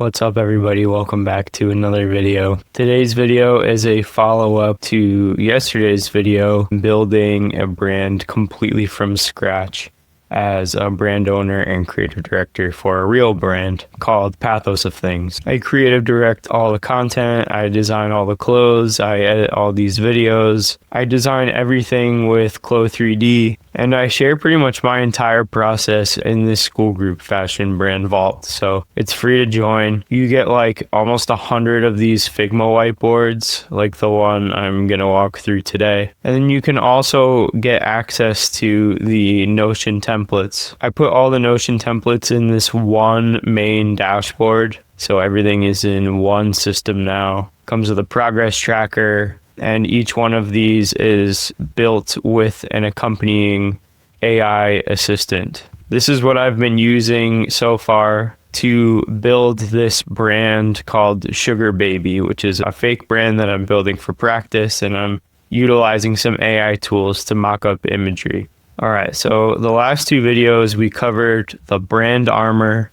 What's up everybody, welcome back to another video. Today's video is a follow-up to yesterday's video, building a brand completely from scratch as a brand owner and creative director for a real brand called Pathos of Things. I creative direct all the content, I design all the clothes, I edit all these videos, I design everything with Clo 3D, and I share pretty much my entire process in this Skool group fashion brand vault. So it's free to join. You get like almost 100 of these Figma whiteboards, like the one I'm gonna walk through today. And then you can also get access to the Notion templates. I put all the Notion templates in this one main dashboard. So everything is in one system now. Comes with a progress tracker, and each one of these is built with an accompanying AI assistant. This is what I've been using so far to build this brand called Sugar Baby, which is a fake brand that I'm building for practice, and I'm utilizing some AI tools to mock up imagery. All right, so the last two videos we covered the brand armor,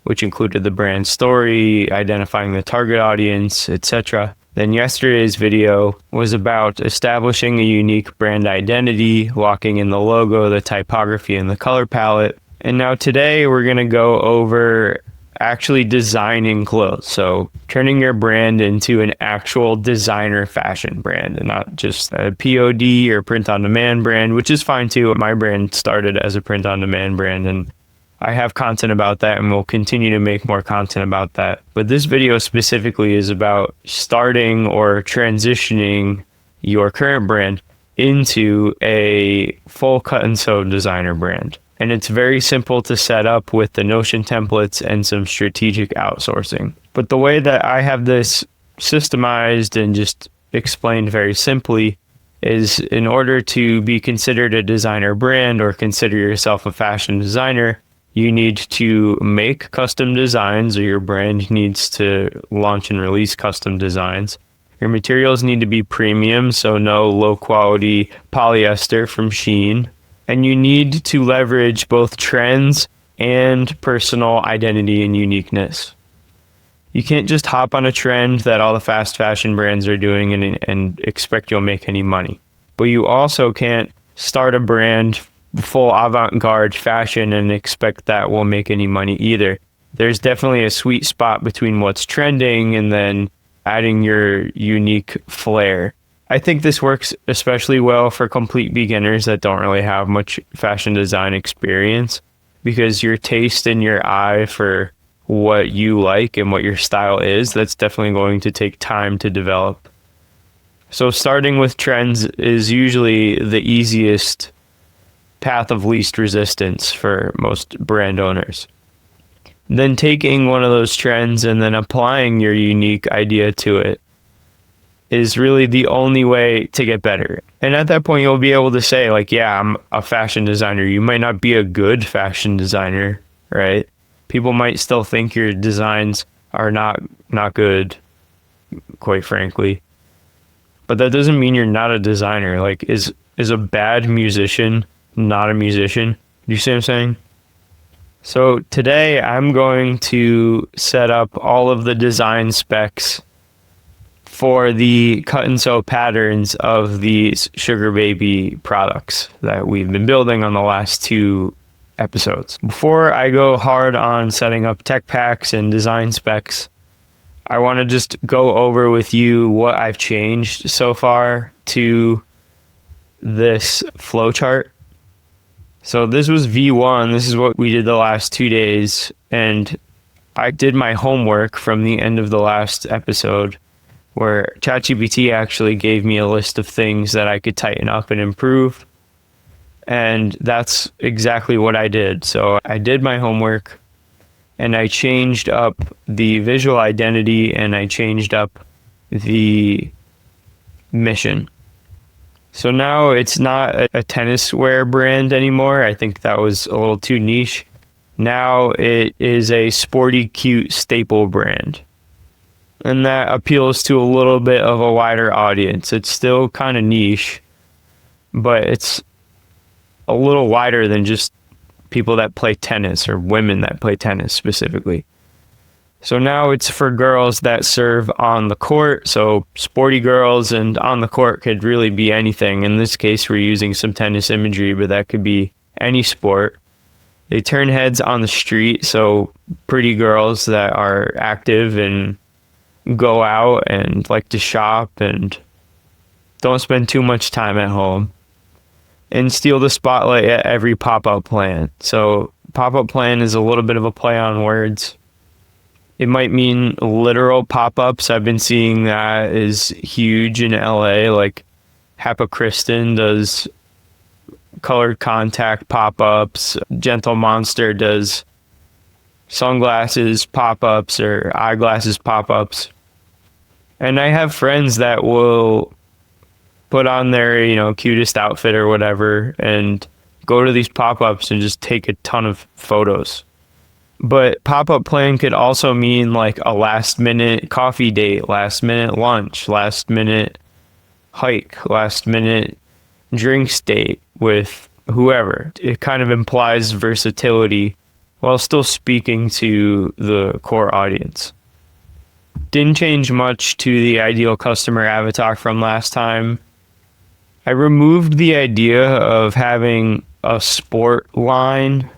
which included the brand story, identifying the target audience, etc. Then yesterday's video was about establishing a unique brand identity, locking in the logo, the typography, and the color palette. And now today we're going to go over actually designing clothes. So turning your brand into an actual designer fashion brand and not just a POD or print on demand brand, which is fine too. My brand started as a print on demand brand, and I have content about that and we'll continue to make more content about that. But this video specifically is about starting or transitioning your current brand into a full cut and sew designer brand. And it's very simple to set up with the Notion templates and some strategic outsourcing. But the way that I have this systemized and just explained very simply is, in order to be considered a designer brand or consider yourself a fashion designer, you need to make custom designs, or your brand needs to launch and release custom designs. Your materials need to be premium, so no low quality polyester from Shein. And you need to leverage both trends and personal identity and uniqueness. You can't just hop on a trend that all the fast fashion brands are doing and expect you'll make any money. But you also can't start a brand full avant-garde fashion and expect that will make any money either. There's definitely a sweet spot between what's trending and then adding your unique flair. I think this works especially well for complete beginners that don't really have much fashion design experience, because your taste and your eye for what you like and what your style is, that's definitely going to take time to develop. So starting with trends is usually the easiest path of least resistance for most brand owners. Then taking one of those trends and then applying your unique idea to it is really the only way to get better. And at that point, you'll be able to say, like, yeah, I'm a fashion designer. You might not be a good fashion designer, right? People might still think your designs are not good, quite frankly. But that doesn't mean you're not a designer. Like, is a bad musician not a musician? You see what I'm saying? So today I'm going to set up all of the design specs for the cut and sew patterns of these Sugar Baby products that we've been building on the last two episodes. Before I go hard on setting up tech packs and design specs, I want to just go over with you what I've changed so far to this flowchart. So this was V1, this is what we did the last 2 days, and I did my homework from the end of the last episode, where ChatGPT actually gave me a list of things that I could tighten up and improve, and that's exactly what I did. So I did my homework, and I changed up the visual identity, and I changed up the mission. So now it's not a tennis wear brand anymore. I think that was a little too niche. Now it is a sporty, cute staple brand. And that appeals to a little bit of a wider audience. It's still kind of niche, but it's a little wider than just people that play tennis or women that play tennis specifically. So now it's for girls that serve on the court. So sporty girls, and on the court could really be anything. In this case, we're using some tennis imagery, but that could be any sport. They turn heads on the street. So pretty girls that are active and go out and like to shop and don't spend too much time at home, and steal the spotlight at every pop-up plan. So pop-up plan is a little bit of a play on words. It might mean literal pop-ups. I've been seeing that is huge in LA. Like Hapa Kristen does colored contact pop-ups. Gentle Monster does sunglasses pop-ups or eyeglasses pop-ups. And I have friends that will put on their, cutest outfit or whatever and go to these pop-ups and just take a ton of photos. But pop-up plan could also mean like a last-minute coffee date, last-minute lunch, last-minute hike, last-minute drinks date with whoever. It kind of implies versatility while still speaking to the core audience. Didn't change much to the ideal customer avatar from last time. I removed the idea of having a sport line,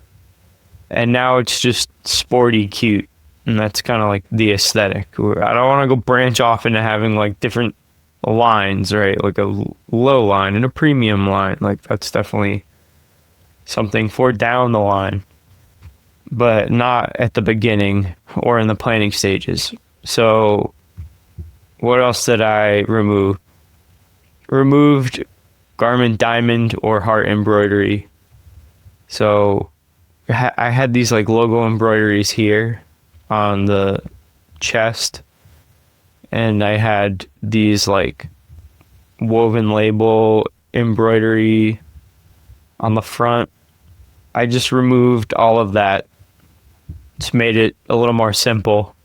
and now it's just sporty cute, and that's kind of like the aesthetic. I don't want to go branch off into having like different lines, right? Like a low line and a premium line. Like that's definitely something for down the line, but not at the beginning or in the planning stages. So what else did I remove? Removed garment diamond or heart embroidery. So I had these like logo embroideries here on the chest, and I had these like woven label embroidery on the front. I just removed all of that. Just made it a little more simple.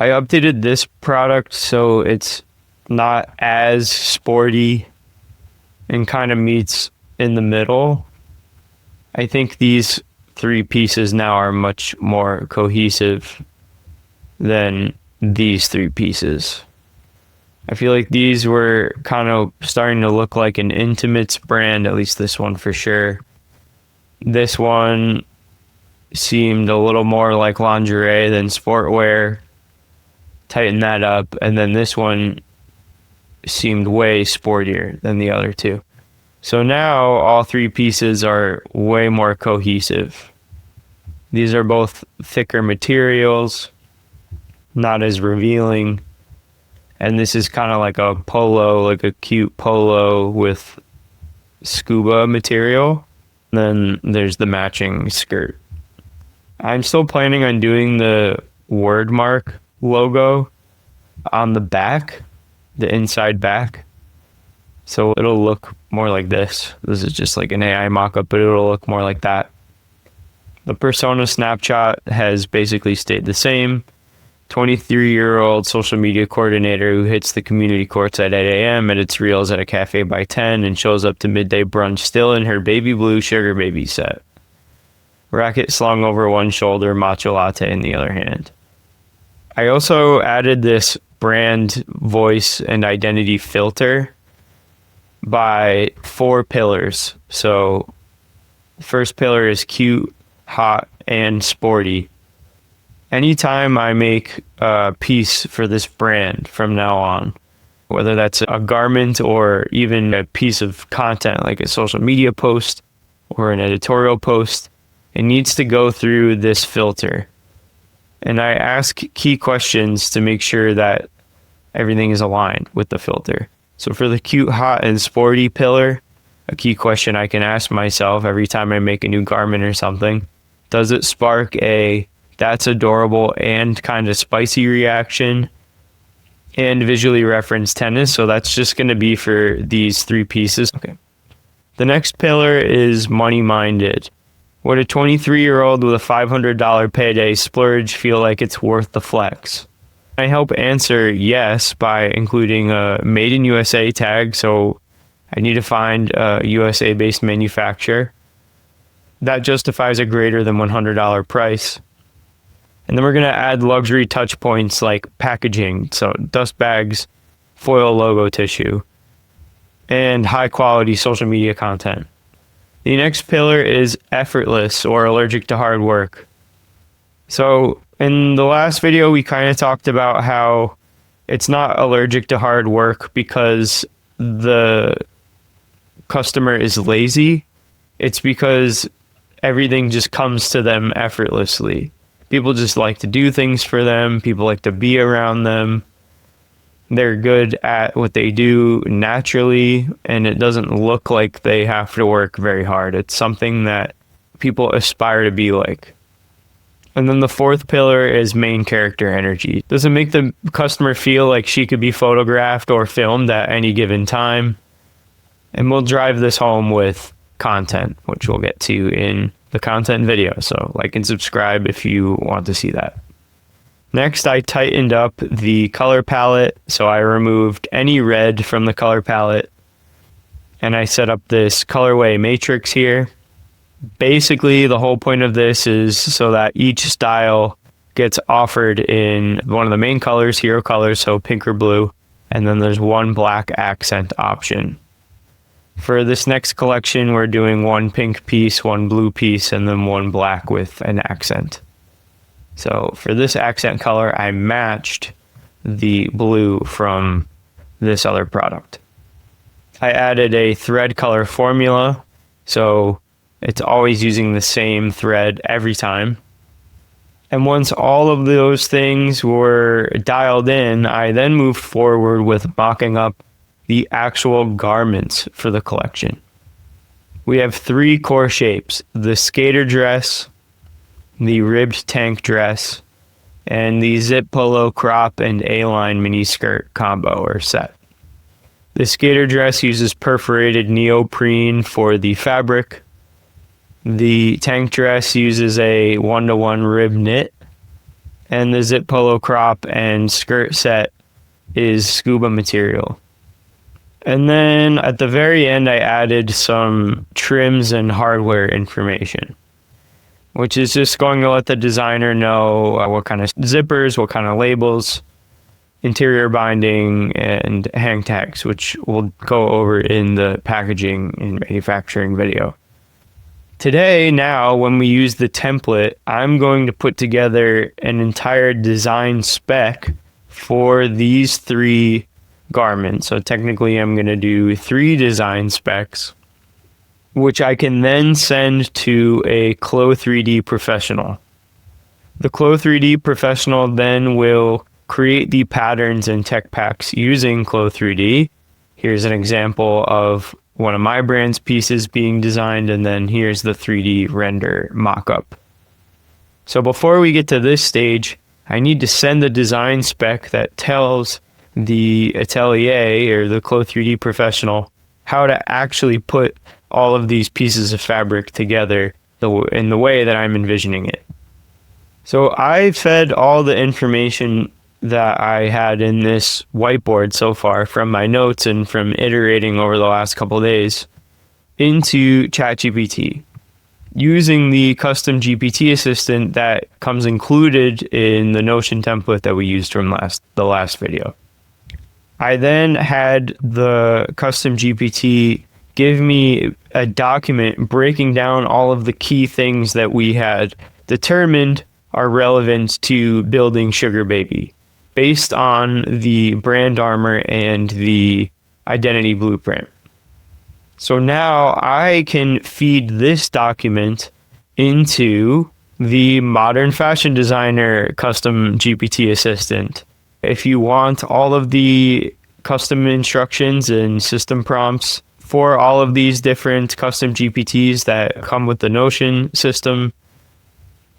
I updated this product so it's not as sporty and kind of meets in the middle. I think these three pieces now are much more cohesive than these three pieces. I feel like these were kind of starting to look like an intimates brand, at least this one for sure. This one seemed a little more like lingerie than sportwear. Tighten that up. And then this one seemed way sportier than the other two. So now all three pieces are way more cohesive. These are both thicker materials, not as revealing. And this is kind of like a polo, like a cute polo with scuba material. Then there's the matching skirt. I'm still planning on doing the wordmark logo on the back, the inside back. So it'll look more like this. This is just like an AI mock-up, but it'll look more like that. The persona snapshot has basically stayed the same. 23-year-old social media coordinator who hits the community courts at 8 a.m., edits reels at a cafe by 10, and shows up to midday brunch still in her baby blue sugar baby set. Racket slung over one shoulder, matcha latte in the other hand. I also added this brand voice and identity filter by 4 pillars. So the first pillar is cute, hot, and sporty. Anytime I make a piece for this brand from now on, whether that's a garment or even a piece of content like a social media post or an editorial post, it needs to go through this filter. And I ask key questions to make sure that everything is aligned with the filter. So for the cute, hot, and sporty pillar, a key question I can ask myself every time I make a new garment or something, does it spark a that's adorable and kind of spicy reaction and visually reference tennis? So that's just going to be for these 3 pieces. Okay. The next pillar is money-minded. Would a 23-year-old with a $500 payday splurge feel like it's worth the flex? I help answer yes by including a Made in USA tag, so I need to find a USA-based manufacturer. That justifies a greater than $100 price. And then we're going to add luxury touch points like packaging, so dust bags, foil logo tissue, and high quality social media content. The next pillar is effortless or allergic to hard work. So in the last video, we kind of talked about how it's not allergic to hard work because the customer is lazy. It's because everything just comes to them effortlessly. People just like to do things for them. People like to be around them. They're good at what they do naturally, and it doesn't look like they have to work very hard. It's something that people aspire to be like. And then the fourth pillar is main character energy. Does it make the customer feel like she could be photographed or filmed at any given time? And we'll drive this home with content, which we'll get to in the content video. So like and subscribe if you want to see that. Next, I tightened up the color palette. So I removed any red from the color palette. And I set up this Colorway matrix here. Basically, the whole point of this is so that each style gets offered in one of the main colors, hero colors, so pink or blue. And then there's one black accent option. For this next collection, we're doing one pink piece, one blue piece, and then one black with an accent. So for this accent color, I matched the blue from this other product. I added a thread color formula, so it's always using the same thread every time. And once all of those things were dialed in, I then moved forward with mocking up the actual garments for the collection. We have 3 core shapes: the skater dress, the ribbed tank dress, and the zip polo crop and A-line mini skirt combo or set. The skater dress uses perforated neoprene for the fabric. The tank dress uses a 1-to-1 rib knit, and the zip polo crop and skirt set is scuba material. And then at the very end, I added some trims and hardware information, which is just going to let the designer know what kind of zippers, what kind of labels, interior binding, and hang tags, which we'll go over in the packaging and manufacturing video. Today, now, when we use the template, I'm going to put together an entire design spec for these 3 garments. So technically, I'm going to do 3 design specs, which I can then send to a Clo 3D professional. The Clo 3D professional then will create the patterns and tech packs using Clo 3D. Here's an example of one of my brand's pieces being designed, and then here's the 3D render mock-up. So before we get to this stage, I need to send the design spec that tells the atelier or the Clo 3D professional how to actually put all of these pieces of fabric together in the way that I'm envisioning it. So I fed all the information that I had in this whiteboard so far from my notes and from iterating over the last couple of days into ChatGPT using the custom GPT assistant that comes included in the Notion template that we used from the last video. I then had the custom GPT give me a document breaking down all of the key things that we had determined are relevant to building Sugar Baby based on the brand armor and the identity blueprint. So now I can feed this document into the Modern Fashion Designer custom GPT assistant. If you want all of the custom instructions and system prompts for all of these different custom GPTs that come with the Notion system,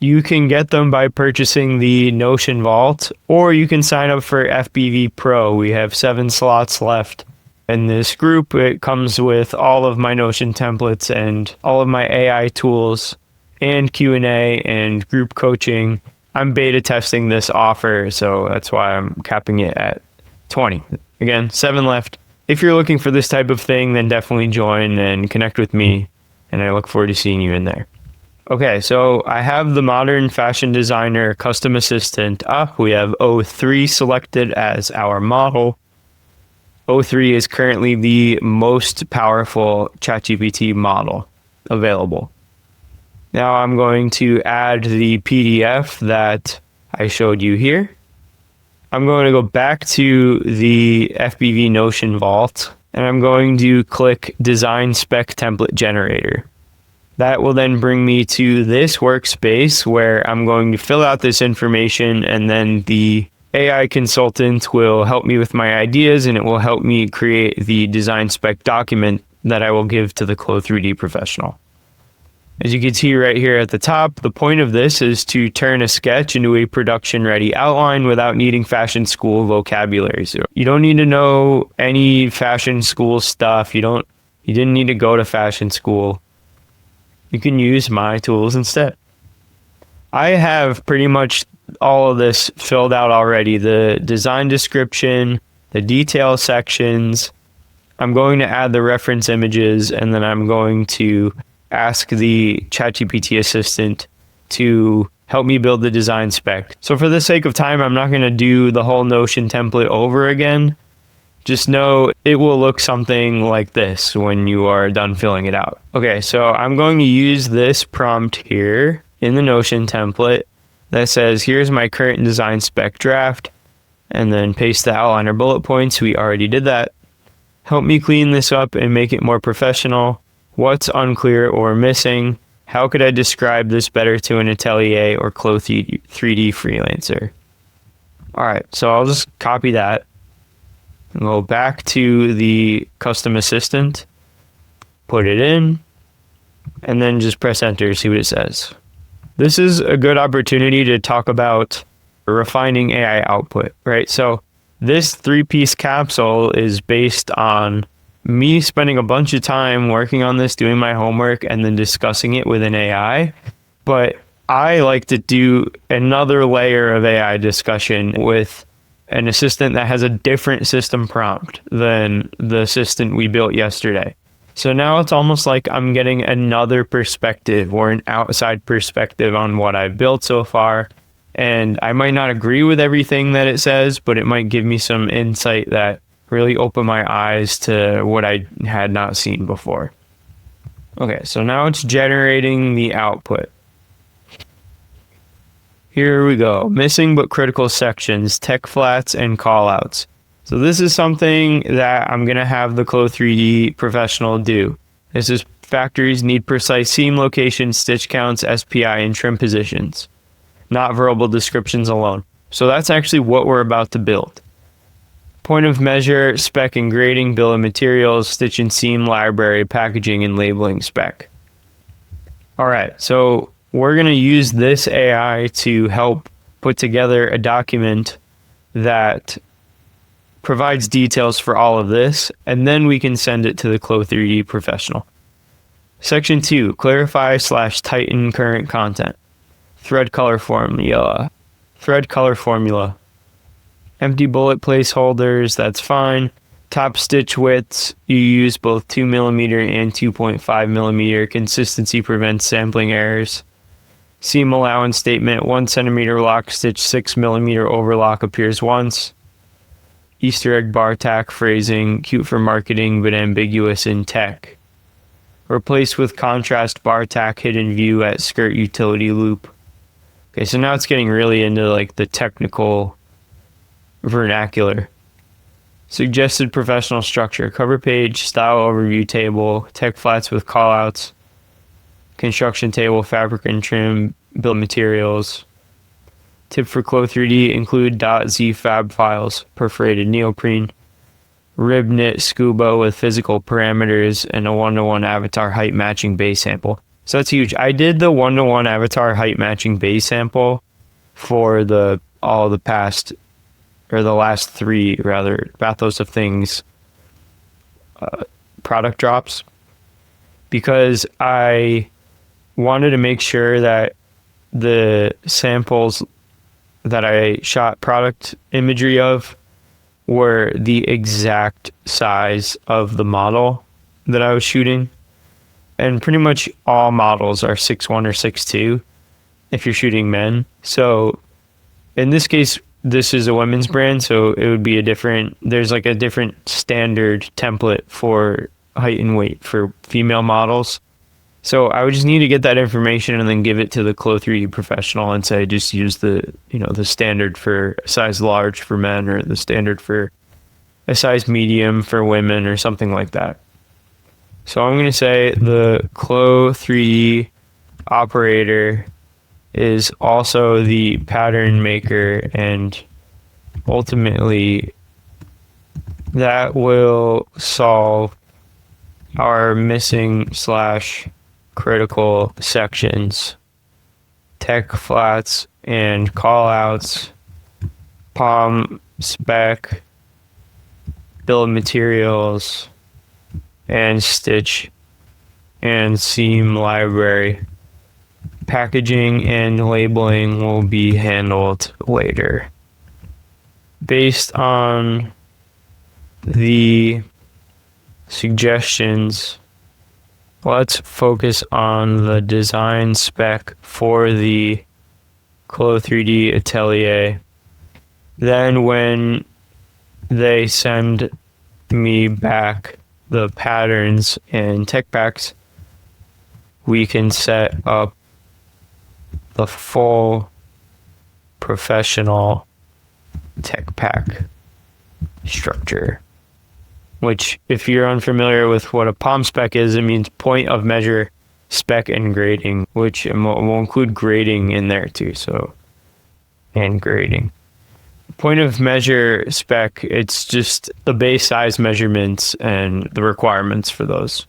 you can get them by purchasing the Notion Vault, or you can sign up for FBV Pro. We have 7 slots left in this group. It comes with all of my Notion templates and all of my AI tools and Q&A and group coaching. I'm beta testing this offer, so that's why I'm capping it at 20. Again, 7 left. If you're looking for this type of thing, then definitely join and connect with me, and I look forward to seeing you in there. Okay, so I have the Modern Fashion Designer Custom Assistant up. We have O3 selected as our model. O3 is currently the most powerful ChatGPT model available. Now I'm going to add the PDF that I showed you here. I'm going to go back to the FBV Notion Vault, and I'm going to click Design Spec Template Generator. That will then bring me to this workspace where I'm going to fill out this information, and then the AI consultant will help me with my ideas, and it will help me create the design spec document that I will give to the Clo3D professional. As you can see right here at the top, the point of this is to turn a sketch into a production-ready outline without needing fashion school vocabulary. So you don't need to know any fashion school stuff. You didn't need to go to fashion school. You can use my tools instead. I have pretty much all of this filled out already. The design description, the detail sections. I'm going to add the reference images, and then I'm going to ask the ChatGPT assistant to help me build the design spec. So for the sake of time, I'm not going to do the whole Notion template over again. Just know it will look something like this when you are done filling it out. Okay, so I'm going to use this prompt here in the Notion template that says, here's my current design spec draft, and then paste the outline or bullet points. We already did that. Help me clean this up and make it more professional. What's unclear or missing? How could I describe this better to an atelier or Clo3D freelancer? All right, so I'll just copy that and go back to the custom assistant, put it in, and then just press enter, see what it says. This is a good opportunity to talk about refining AI output, right? So this 3-piece capsule is based on me spending a bunch of time working on this, doing my homework, and then discussing it with an AI. But I like to do another layer of AI discussion with an assistant that has a different system prompt than the assistant we built yesterday. So now it's almost like I'm getting another perspective or an outside perspective on what I've built so far. And I might not agree with everything that it says, but it might give me some insight that really opened my eyes to what I had not seen before. Okay, so now it's generating the output. Here we go. Missing but critical sections, tech flats, and callouts. So this is something that I'm going to have the Clo3D professional do. This is factories need precise seam locations, stitch counts, SPI, and trim positions, not verbal descriptions alone. So that's actually what we're about to build. Point of measure, spec and grading, bill of materials, stitch and seam library, packaging, and labeling spec. All right, so we're going to use this AI to help put together a document that provides details for all of this, and then we can send it to the Clo3D professional. Section 2, clarify/tighten current content. Thread color formula. Empty bullet placeholders, that's fine. Top stitch widths, you use both 2mm and 2.5mm. Consistency prevents sampling errors. Seam allowance statement, 1cm lock stitch, 6mm overlock appears once. Easter egg bar tack phrasing, cute for marketing but ambiguous in tech. Replace with contrast bar tack hidden view at skirt utility loop. Okay, so now it's getting really into like the technical vernacular. Suggested professional structure, cover page, style overview table, tech flats with callouts, construction table, fabric and trim, bill of materials. Tip for Clo3D, include .z fab files, perforated neoprene, rib knit scuba with physical parameters, and a 1-to-1 avatar height matching base sample. So that's huge. I did the 1-to-1 avatar height matching base sample for the last 3 Bathos of Things product drops, because I wanted to make sure that the samples that I shot product imagery of were the exact size of the model that I was shooting. and pretty much all models are 6'1" or 6'2" if you're shooting men. So in this case, this is a women's brand, so it would be there's like a different standard template for height and weight for female models. So I would just need to get that information and then give it to the Clo3D professional and say, just use the standard for a size large for men, or the standard for a size medium for women, or something like that. So I'm going to say the Clo3D operator is also the pattern maker, and ultimately that will solve our missing / critical sections: tech flats and callouts, POM spec, bill of materials, and stitch and seam library. Packaging and labeling will be handled later. Based on the suggestions, let's focus on the design spec for the Clo3D Atelier. Then when they send me back the patterns and tech packs, we can set up the full professional tech pack structure, which, if you're unfamiliar with what a POM spec is, it means point of measure spec and grading, which will include grading in there too. So, and grading. Point of measure spec, it's just the base size measurements and the requirements for those.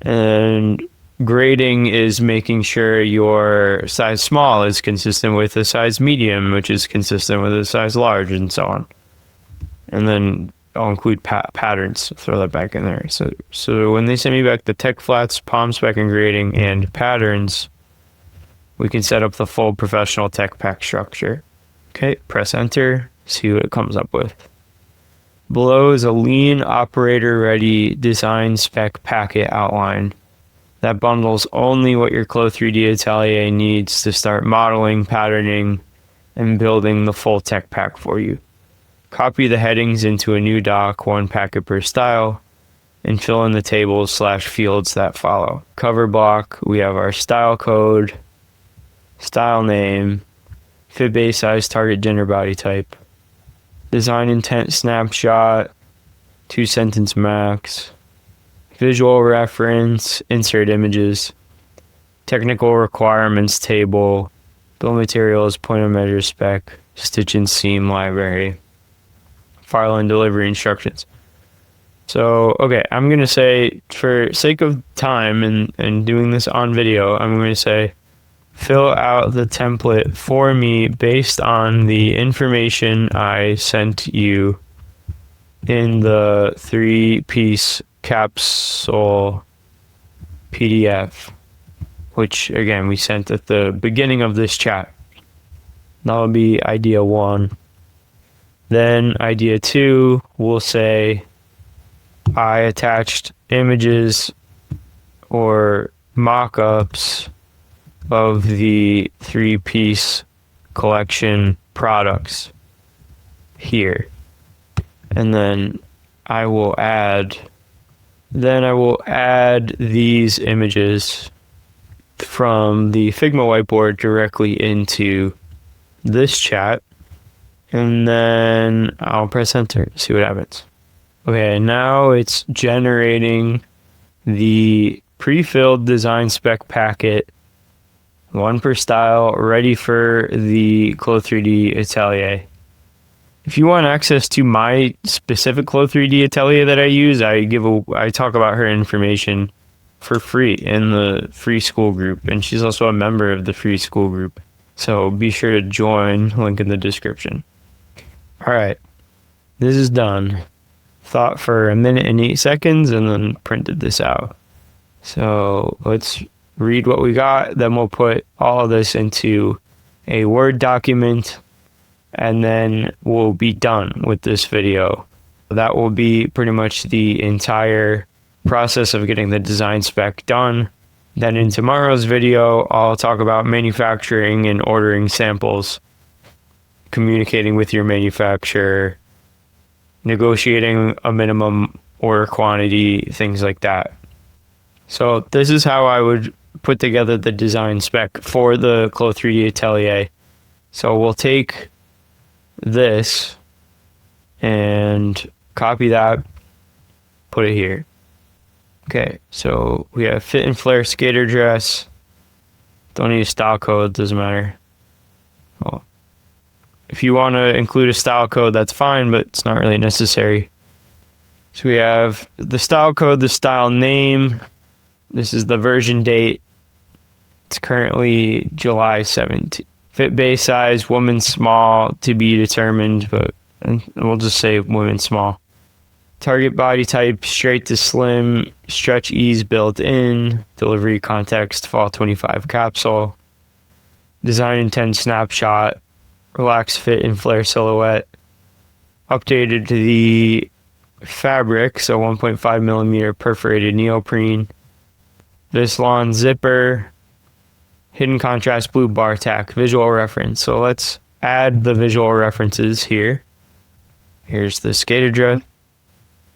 And grading is making sure your size small is consistent with a size medium, which is consistent with a size large, and so on. And then I'll include patterns, throw that back in there. So when they send me back the tech flats, POM spec and grading, and patterns, we can set up the full professional tech pack structure. Okay, press enter, see what it comes up with. Below is a lean operator ready design spec packet outline that bundles only what your Clo3D Atelier needs to start modeling, patterning, and building the full tech pack for you. Copy the headings into a new doc, 1 packet per style, and fill in the tables / fields that follow. Cover block, we have our style code, style name, fit base size, target gender body type, design intent snapshot, 2-sentence max, visual reference, insert images, technical requirements table, bill of materials, point of measure spec, stitch and seam library, file and delivery instructions. So, okay, I'm going to say, for sake of time and doing this on video, I'm going to say, fill out the template for me based on the information I sent you in the 3-piece capsule PDF, which again we sent at the beginning of this chat. That'll be idea 1. Then idea 2 will say I attached images or mock-ups of the 3-piece collection products here, and then I will add these images from the Figma whiteboard directly into this chat, and then I'll press enter, see what happens. Okay, now it's generating the pre-filled design spec packet, 1 per style, ready for the Clo3D Atelier. If you want access to my specific Clo3D Atelier that I use, I talk about her information for free in the free Skool group, and she's also a member of the free Skool group. So be sure to join, link in the description. All right, this is done. Thought for 1 minute and 8 seconds and then printed this out. So let's read what we got, then we'll put all of this into a Word document, and then we'll be done with this video. That will be pretty much the entire process of getting the design spec done. Then in tomorrow's video, I'll talk about manufacturing and ordering samples, communicating with your manufacturer, negotiating a minimum order quantity, things like that. So this is how I would put together the design spec for the Clo 3D Atelier. So we'll take this and copy that, put it here. Okay, so we have fit and flare skater dress. Don't need a style code, doesn't matter. Well, if you want to include a style code, that's fine, but it's not really necessary. So we have the style code, the style name. This is the version date. It's currently July 17th. Fit base size, woman small, to be determined, but we'll just say woman small. Target body type, straight to slim, stretch ease built in, delivery context, fall 25 capsule, design intent snapshot, relax fit and flare silhouette, updated to the fabric, so 1.5 millimeter perforated neoprene, Vislon zipper, hidden contrast blue bar tack, visual reference. So let's add the visual references here. Here's the skater dress.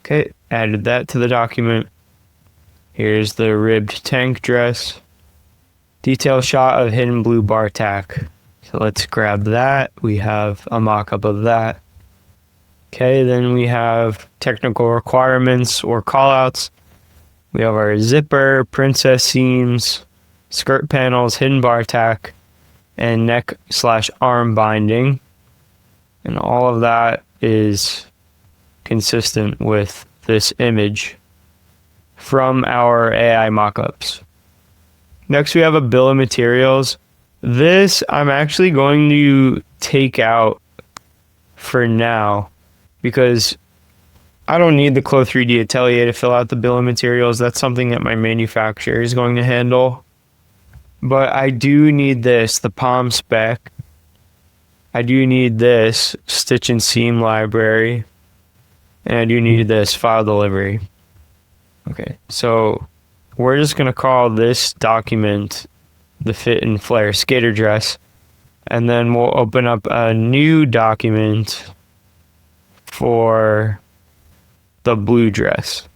Okay, added that to the document. Here's the ribbed tank dress. Detail shot of hidden blue bar tack. So let's grab that. We have a mock-up of that. Okay, then we have technical requirements or callouts. We have our zipper, princess seams, skirt panels, hidden bar tack, and neck/arm binding. And all of that is consistent with this image from our AI mockups. Next, we have a bill of materials. This I'm actually going to take out for now because I don't need the Clo 3D Atelier to fill out the bill of materials. That's something that my manufacturer is going to handle. But I do need this, the Palm Spec. I do need this stitch and seam library. And I do need this file delivery. Okay, so we're just going to call this document the fit and flare skater dress. And then we'll open up a new document for the blue dress,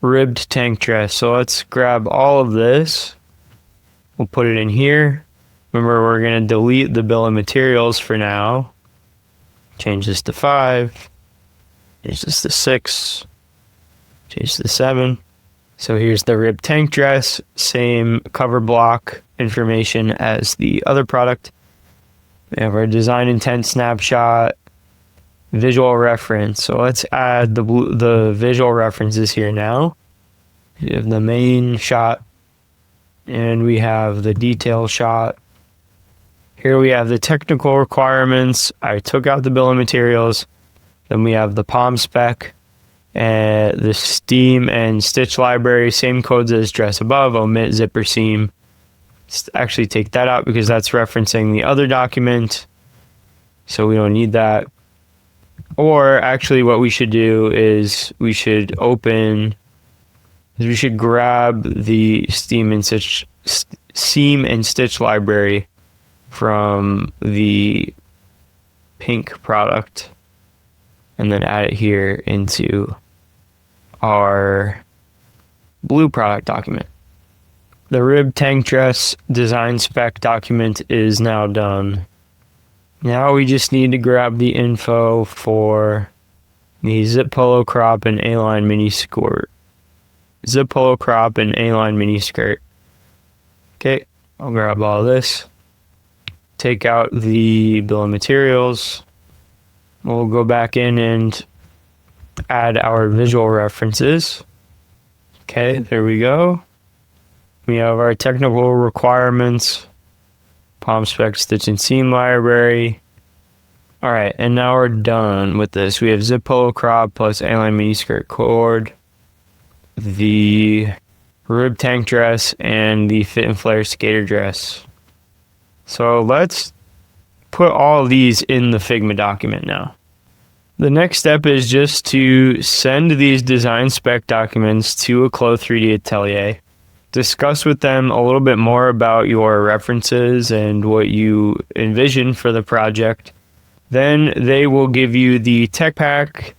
ribbed tank dress. So let's grab all of this. We'll put it in here. Remember, we're going to delete the bill of materials for now. Change this to 5. Change this to 6. Change to 7. So here's the ribbed tank dress. Same cover block information as the other product. We have our design intent snapshot, visual reference. So let's add the visual references here now. We have the main shot, and we have the detail shot. Here we have the technical requirements. I took out the bill of materials. Then we have the Palm Spec, and the steam and stitch library, same codes as dress above, omit zipper seam. Actually take that out because that's referencing the other document, so we don't need that. Or actually what we should do is we should grab the seam and stitch library from the pink product and then add it here into our blue product document. The rib tank dress design spec document is now done. Now we just need to grab the info for the zip polo crop and A-line mini skirt. Zip polo crop and A-line mini skirt. Okay, I'll grab all this. Take out the bill of materials. We'll go back in and add our visual references. Okay, there we go. We have our technical requirements, Palm Spec stitch and seam library. All right, and now we're done with this. We have zip polo crop plus A-line mini skirt cord, the rib tank dress, and the fit and flare skater dress. So let's put all of these in the Figma document now. The next step is just to send these design spec documents to a Clo 3D atelier. Discuss with them a little bit more about your references and what you envision for the project. Then they will give you the tech pack,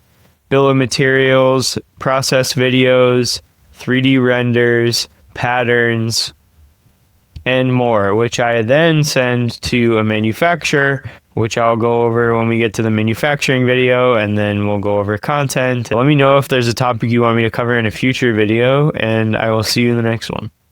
bill of materials, process videos, 3D renders, patterns, and more, which I then send to a manufacturer, which I'll go over when we get to the manufacturing video, and then we'll go over content. Let me know if there's a topic you want me to cover in a future video, and I will see you in the next one.